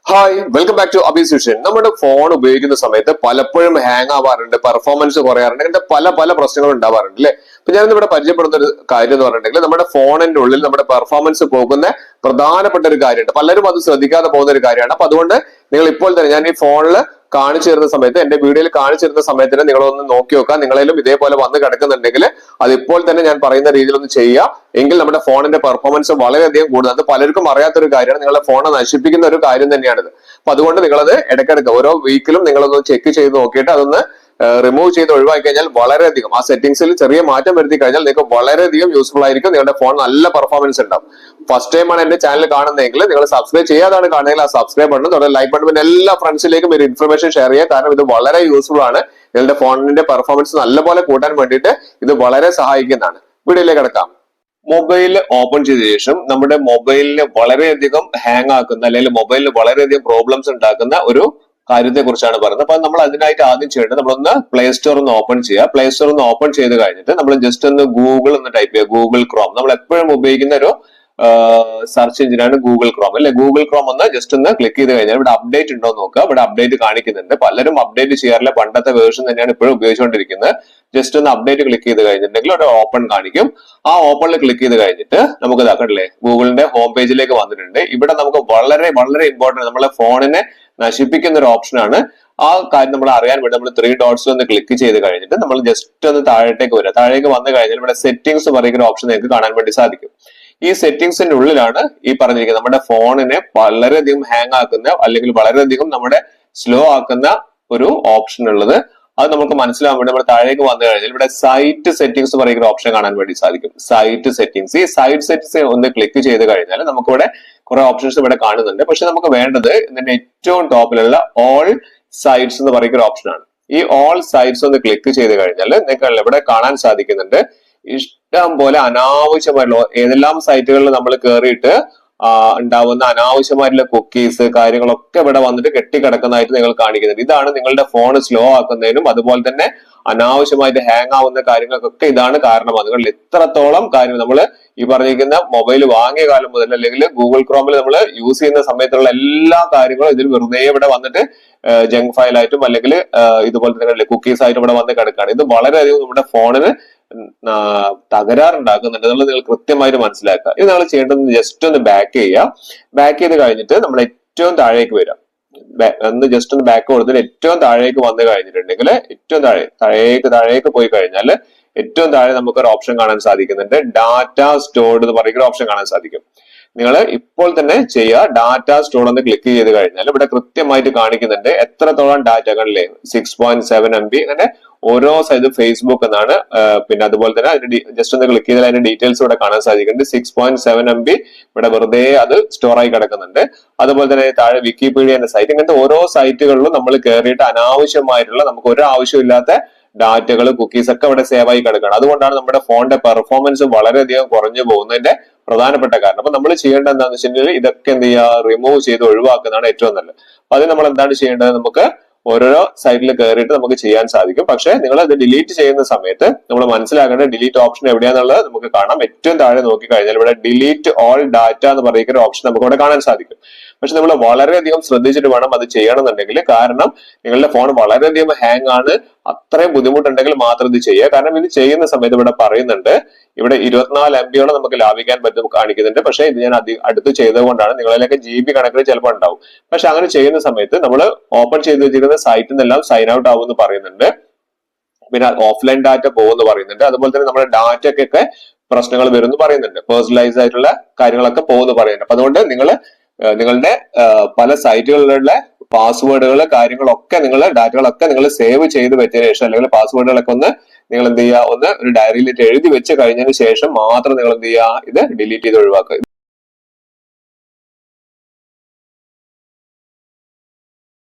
Hi welcome back to Abi's vision. നമ്മുടെ phone ഉപയോഗിക്കുന്ന സമയത്ത് പലപ്പോഴും ഹാങ് ആവാറുണ്ട്, പെർഫോമൻസ് കുറയാറുണ്ട്, അങ്ങനത്തെ പല പല പ്രശ്നങ്ങൾ ഉണ്ടാവാറുണ്ട് അല്ലെ. അപ്പൊ ഞാനിന്ന് ഇവിടെ പരിചയപ്പെടുന്ന ഒരു കാര്യം എന്ന് പറഞ്ഞിട്ടുണ്ടെങ്കിൽ നമ്മുടെ ഫോണിന്റെ ഉള്ളിൽ നമ്മുടെ പെർഫോമൻസ് പോകുന്ന പ്രധാനപ്പെട്ട ഒരു കാര്യമുണ്ട്. പലരും അത് ശ്രദ്ധിക്കാതെ പോകുന്ന ഒരു കാര്യമാണ്. അപ്പൊ അതുകൊണ്ട് നിങ്ങൾ ഇപ്പോൾ തന്നെ ഞാൻ ഈ ഫോണിൽ കാണിച്ചു തരുന്ന സമയത്ത്, എന്റെ വീഡിയോയിൽ കാണിച്ചു തരുന്ന സമയത്ത് തന്നെ നിങ്ങളൊന്ന് നോക്കി നോക്കുക. നിങ്ങളേലും ഇതേപോലെ വന്ന് കിടക്കുന്നുണ്ടെങ്കിൽ അത് ഇപ്പോൾ തന്നെ ഞാൻ പറയുന്ന രീതിയിൽ ഒന്ന് ചെയ്യുക. എങ്കിൽ നമ്മുടെ ഫോണിന്റെ പെർഫോമൻസ് വളരെയധികം കൂടുതൽ. അത് പലർക്കും അറിയാത്തൊരു കാര്യമാണ്. നിങ്ങളുടെ ഫോൺ നശിപ്പിക്കുന്ന ഒരു കാര്യം തന്നെയാണിത്. അപ്പൊ അതുകൊണ്ട് നിങ്ങളത് ഇടയ്ക്കിടയ്ക്ക് ഓരോ വീക്കിലും നിങ്ങളൊന്ന് ചെക്ക് ചെയ്ത് നോക്കിയിട്ട് അതൊന്ന് റിമൂവ് ചെയ്ത് ഒഴിവാക്കി കഴിഞ്ഞാൽ വളരെയധികം ആ സെറ്റിംഗ്സിൽ ചെറിയ മാറ്റം വരുത്തി കഴിഞ്ഞാൽ നിങ്ങൾക്ക് വളരെയധികം യൂസ്ഫുൾ ആയിരിക്കും. നിങ്ങളുടെ ഫോൺ നല്ല പെർഫോമൻസ് ഉണ്ടാവും. ഫസ്റ്റ് ടൈം ആണ് എന്റെ ചാനൽ കാണുന്നതെങ്കിൽ നിങ്ങൾ സബ്സ്ക്രൈബ് ചെയ്യാതാണ് കാണുന്നതെങ്കിൽ ആ സബ്സ്ക്രൈബ് ബട്ടൺ തുടർന്ന് ലൈക്ക് ബട്ടൺ പിന്നെ എല്ലാ ഫ്രണ്ട്സിലേക്കും ഒരു ഇൻഫർമേഷൻ ഷെയർ ചെയ്യുക. കാരണം ഇത് വളരെ യൂസ്ഫുൾ ആണ്. നിങ്ങളുടെ ഫോണിന്റെ പെർഫോമൻസ് നല്ലപോലെ കൂട്ടാൻ വേണ്ടിയിട്ട് ഇത് വളരെ സഹായിക്കുന്നതാണ്. വീഡിയോയിലേക്ക് കിടക്കാം. മൊബൈൽ ഓപ്പൺ ചെയ്ത ശേഷം നമ്മുടെ മൊബൈലിന് വളരെയധികം ഹാങ് ആക്കുന്ന അല്ലെങ്കിൽ മൊബൈലിന് വളരെയധികം പ്രോബ്ലംസ് ഉണ്ടാക്കുന്ന ഒരു കാര്യത്തെ കുറിച്ചാണ് പറയുന്നത്. അപ്പൊ നമ്മൾ അതിനായിട്ട് ആദ്യം ചെയ്യേണ്ടത് നമ്മളൊന്ന് പ്ലേ സ്റ്റോർ ഒന്ന് ഓപ്പൺ ചെയ്യുക. പ്ലേ സ്റ്റോർ ഒന്ന് ഓപ്പൺ ചെയ്ത് കഴിഞ്ഞിട്ട് നമ്മൾ ജസ്റ്റ് ഒന്ന് ഗൂഗിൾ ഒന്ന് ടൈപ്പ് ചെയ്യുക. ഗൂഗിൾ ക്രോം നമ്മൾ എപ്പോഴും ഉപയോഗിക്കുന്ന ഒരു സെർച്ച് എഞ്ചിനാണ് ഗൂഗിൾ ക്രോം അല്ലെ. ഗൂഗിൾ ക്രോം ഒന്ന് ജസ്റ്റ് ഒന്ന് ക്ലിക്ക് ചെയ്ത് കഴിഞ്ഞാൽ ഇവിടെ അപ്ഡേറ്റ് ഉണ്ടോ എന്ന് നോക്കുക. ഇവിടെ അപ്ഡേറ്റ് കാണിക്കുന്നുണ്ട്. പലരും അപ്ഡേറ്റ് ചെയ്യാറില്ല. പണ്ടത്തെ വേർഷൻ തന്നെയാണ് ഇപ്പോഴും ഉപയോഗിച്ചുകൊണ്ടിരിക്കുന്നത്. ജസ്റ്റ് ഒന്ന് അപ്ഡേറ്റ് ക്ലിക്ക് ചെയ്ത് കഴിഞ്ഞിട്ടുണ്ടെങ്കിൽ ഒരു ഓപ്പൺ കാണിക്കും. ആ ഓപ്പണിൽ ക്ലിക്ക് ചെയ്ത് കഴിഞ്ഞിട്ട് നമുക്ക് ഇതാക്കണ്ടല്ലേ ഗൂഗിളിന്റെ ഹോം പേജിലേക്ക് വന്നിട്ടുണ്ട്. ഇവിടെ നമുക്ക് വളരെ വളരെ ഇമ്പോർട്ടന്റ് നമ്മളെ ഫോണിനെ നശിപ്പിക്കുന്ന ഒരു ഓപ്ഷനാണ്. ആ കാര്യം നമ്മൾ അറിയാൻ വേണ്ടി നമ്മൾ 3 ഡോട്ട്സിൽ ഒന്ന് ക്ലിക്ക് ചെയ്ത് കഴിഞ്ഞിട്ട് നമ്മൾ ജസ്റ്റ് ഒന്ന് താഴേക്ക് വരിക. താഴേക്ക് വന്നു കഴിഞ്ഞാൽ ഇവിടെ സെറ്റിംഗ്സ് പറയുന്ന ഓപ്ഷൻ നിങ്ങൾക്ക് കാണാൻ വേണ്ടി സാധിക്കും. ഈ സെറ്റിംഗ്സിന്റെ ഉള്ളിലാണ് ഈ പറഞ്ഞിരിക്കുന്നത് നമ്മുടെ ഫോണിനെ വളരെയധികം ഹാങ് ആക്കുന്ന അല്ലെങ്കിൽ വളരെയധികം നമ്മുടെ സ്ലോ ആക്കുന്ന ഒരു ഓപ്ഷൻ ഉള്ളത്. അത് നമുക്ക് മനസ്സിലാവാൻ വേണ്ടി നമ്മൾ താഴേക്ക് വന്നു കഴിഞ്ഞാൽ ഇവിടെ സൈറ്റ് സെറ്റിംഗ്സ് പറയുന്ന ഓപ്ഷൻ കാണാൻ വേണ്ടി സാധിക്കും. സൈറ്റ് സെറ്റിംഗ്സ്, ഈ സൈറ്റ് സെറ്റിംഗ്സ് ഒന്ന് ക്ലിക്ക് ചെയ്ത് കഴിഞ്ഞാൽ നമുക്കിവിടെ കുറെ ഓപ്ഷൻസ് ഇവിടെ കാണുന്നുണ്ട്. പക്ഷെ നമുക്ക് വേണ്ടത് ഇതിന്റെ ഏറ്റവും ടോപ്പിലുള്ള ഓൾ സൈറ്റ്സ് എന്ന് പറയുന്ന ഓപ്ഷനാണ്. ഈ ഓൾ സൈറ്റ്സ് ഒന്ന് ക്ലിക്ക് ചെയ്ത് കഴിഞ്ഞാൽ നിങ്ങൾക്ക് ഇവിടെ കാണാൻ സാധിക്കുന്നുണ്ട് ഇഷ്ടം പോലെ അനാവശ്യമായിട്ടുള്ള ഏതെല്ലാം സൈറ്റുകളിൽ നമ്മൾ കയറിയിട്ട് ഉണ്ടാവുന്ന അനാവശ്യമായിട്ടുള്ള കുക്കീസ് കാര്യങ്ങളൊക്കെ ഇവിടെ വന്നിട്ട് കെട്ടിക്കിടക്കുന്നതായിട്ട് നിങ്ങൾ കാണിക്കുന്നുണ്ട്. ഇതാണ് നിങ്ങളുടെ ഫോൺ സ്ലോ ആക്കുന്നതിനും അതുപോലെ തന്നെ അനാവശ്യമായിട്ട് ഹാങ് ആവുന്ന കാര്യങ്ങൾക്കൊക്കെ ഇതാണ് കാരണം. അതുകൊണ്ട് എത്രത്തോളം കാര്യങ്ങൾ നമ്മൾ ഈ പറഞ്ഞിരിക്കുന്ന മൊബൈൽ വാങ്ങിയ കാലം മുതൽ അല്ലെങ്കിൽ ഗൂഗിൾ ക്രോമിൽ നമ്മൾ യൂസ് ചെയ്യുന്ന സമയത്തുള്ള എല്ലാ കാര്യങ്ങളും ഇതിൽ വെറുതെ ഇവിടെ വന്നിട്ട് ജങ്ക് ഫയൽ ആയിട്ടും അല്ലെങ്കിൽ ഇതുപോലെ തന്നെ കുക്കീസ് ആയിട്ടും ഇവിടെ വന്ന് കിടക്കുകയാണ്. ഇത് വളരെയധികം നമ്മുടെ ഫോണിന് തകരാറുണ്ടാക്കുന്നുണ്ട് എന്നുള്ളത് നിങ്ങൾ കൃത്യമായിട്ട് മനസ്സിലാക്കുക. ഇത് നിങ്ങൾ ചെയ്യേണ്ടത് ജസ്റ്റ് ഒന്ന് ബാക്ക് ചെയ്യുക. ബാക്ക് ചെയ്ത് കഴിഞ്ഞിട്ട് നമ്മൾ ഏറ്റവും താഴേക്ക് വരാം. ഒന്ന് ജസ്റ്റ് ഒന്ന് ബാക്ക് കൊടുത്തിട്ട് ഏറ്റവും താഴേക്ക് വന്നു കഴിഞ്ഞിട്ടുണ്ടെങ്കിൽ ഏറ്റവും താഴേക്ക് പോയി കഴിഞ്ഞാൽ ഏറ്റവും താഴെ നമുക്ക് ഒരു ഓപ്ഷൻ കാണാൻ സാധിക്കുന്നുണ്ട്. ഡാറ്റ സ്റ്റോർഡ് എന്ന് പറയുന്ന ഓപ്ഷൻ കാണാൻ സാധിക്കും. നിങ്ങൾ ഇപ്പോൾ തന്നെ ചെയ്യുക. ഡാറ്റ സ്റ്റോർ ഒന്ന് ക്ലിക്ക് ചെയ്ത് കഴിഞ്ഞാൽ ഇവിടെ കൃത്യമായിട്ട് കാണിക്കുന്നുണ്ട് എത്രത്തോളം ഡാറ്റകളിലെ 6.7 MB അങ്ങനെ ഓരോ സൈഡ് ഫേസ്ബുക്ക് എന്നാണ്. പിന്നെ അതുപോലെ തന്നെ അതിന്റെ ജസ്റ്റ് ഒന്ന് ക്ലിക്ക് ചെയ്താൽ അതിന്റെ ഡീറ്റെയിൽസ് ഇവിടെ കാണാൻ സാധിക്കുന്നുണ്ട്. 6.7 MB ഇവിടെ വെറുതെ അത് സ്റ്റോർ ആയി കിടക്കുന്നുണ്ട്. അതുപോലെ തന്നെ താഴെ വിക്കിപീഡിയ എന്ന സൈറ്റ്, ഇങ്ങനത്തെ ഓരോ സൈറ്റുകളിലും നമ്മൾ കയറിയിട്ട് അനാവശ്യമായിട്ടുള്ള നമുക്ക് ഒരു ആവശ്യമില്ലാത്ത ഡാറ്റകൾ കുക്കീസ് ഒക്കെ ഇവിടെ സേവ് ആയി കിടക്കുകയാണ്. അതുകൊണ്ടാണ് നമ്മുടെ ഫോണിന്റെ പെർഫോമൻസ് വളരെയധികം കുറഞ്ഞു പോകുന്നതിന്റെ പ്രധാനപ്പെട്ട കാരണം. അപ്പൊ നമ്മൾ ചെയ്യേണ്ടത് എന്താണെന്ന് വെച്ചിട്ടുണ്ടെങ്കിൽ ഇതൊക്കെ എന്ത് ചെയ്യുക, റിമൂവ് ചെയ്ത് ഒഴിവാക്കുന്നതാണ് ഏറ്റവും നല്ലത്. അപ്പൊ അത് നമ്മൾ എന്താണ് ചെയ്യേണ്ടത്, നമുക്ക് ഓരോരോ സൈറ്റിൽ കയറിയിട്ട് നമുക്ക് ചെയ്യാൻ സാധിക്കും. പക്ഷെ നിങ്ങൾ അത് ഡിലീറ്റ് ചെയ്യുന്ന സമയത്ത് നമ്മൾ മനസ്സിലാക്കേണ്ട ഡിലീറ്റ് ഓപ്ഷൻ എവിടെയാന്നുള്ളത് നമുക്ക് കാണാം. ഏറ്റവും താഴെ നോക്കി കഴിഞ്ഞാൽ ഇവിടെ ഡിലീറ്റ് ഓൾ ഡാറ്റ എന്ന് പറയുന്ന ഒരു ഓപ്ഷൻ നമുക്ക് ഇവിടെ കാണാൻ സാധിക്കും. പക്ഷെ നമ്മൾ വളരെയധികം ശ്രദ്ധിച്ചിട്ട് വേണം അത് ചെയ്യണമെന്നുണ്ടെങ്കിൽ. കാരണം നിങ്ങളുടെ ഫോൺ വളരെയധികം ഹാങ് ആണ്. അത്രയും ബുദ്ധിമുട്ടുണ്ടെങ്കിൽ മാത്രം ഇത് ചെയ്യുക. കാരണം ഇത് ചെയ്യുന്ന സമയത്ത് ഇവിടെ പറയുന്നുണ്ട് ഇവിടെ 24 MB നമുക്ക് ലാഭിക്കാൻ പറ്റും കാണിക്കുന്നുണ്ട്. പക്ഷെ ഇത് ഞാൻ അടുത്ത് ചെയ്തുകൊണ്ടാണ്. നിങ്ങളിലേക്ക് GB കണക്കിന് ചിലപ്പോൾ ഉണ്ടാവും. പക്ഷെ അങ്ങനെ ചെയ്യുന്ന സമയത്ത് നമ്മൾ ഓപ്പൺ ചെയ്ത് വെച്ചിരിക്കുന്ന സൈറ്റിൽ നിന്നെല്ലാം സൈൻ ഔട്ട് ആവും എന്ന് പറയുന്നുണ്ട്. പിന്നെ ഓഫ്ലൈൻ ഡാറ്റ പോകുമെന്ന് പറയുന്നുണ്ട്. അതുപോലെ തന്നെ നമ്മുടെ ഡാറ്റയ്ക്കൊക്കെ പ്രശ്നങ്ങൾ വരും എന്ന് പറയുന്നുണ്ട്. പേഴ്സണലൈസ് ആയിട്ടുള്ള കാര്യങ്ങളൊക്കെ പോകുമെന്ന് പറയുന്നുണ്ട്. അപ്പൊ അതുകൊണ്ട് നിങ്ങളുടെ പല സൈറ്റുകളിലുള്ള പാസ്വേഡുകൾ കാര്യങ്ങളൊക്കെ ഡാറ്റകളൊക്കെ നിങ്ങൾ സേവ് ചെയ്ത് വെച്ചതിന് ശേഷം അല്ലെങ്കിൽ പാസ്വേഡുകളൊക്കെ ഒന്ന് നിങ്ങൾ എന്ത് ചെയ്യുക, ഒന്ന് ഒരു ഡയറിയിലിട്ട് എഴുതി വെച്ച് കഴിഞ്ഞതിന് ശേഷം മാത്രം നിങ്ങൾ എന്ത് ചെയ്യുക, ഇത് ഡിലീറ്റ് ചെയ്ത് ഒഴിവാക്കുക.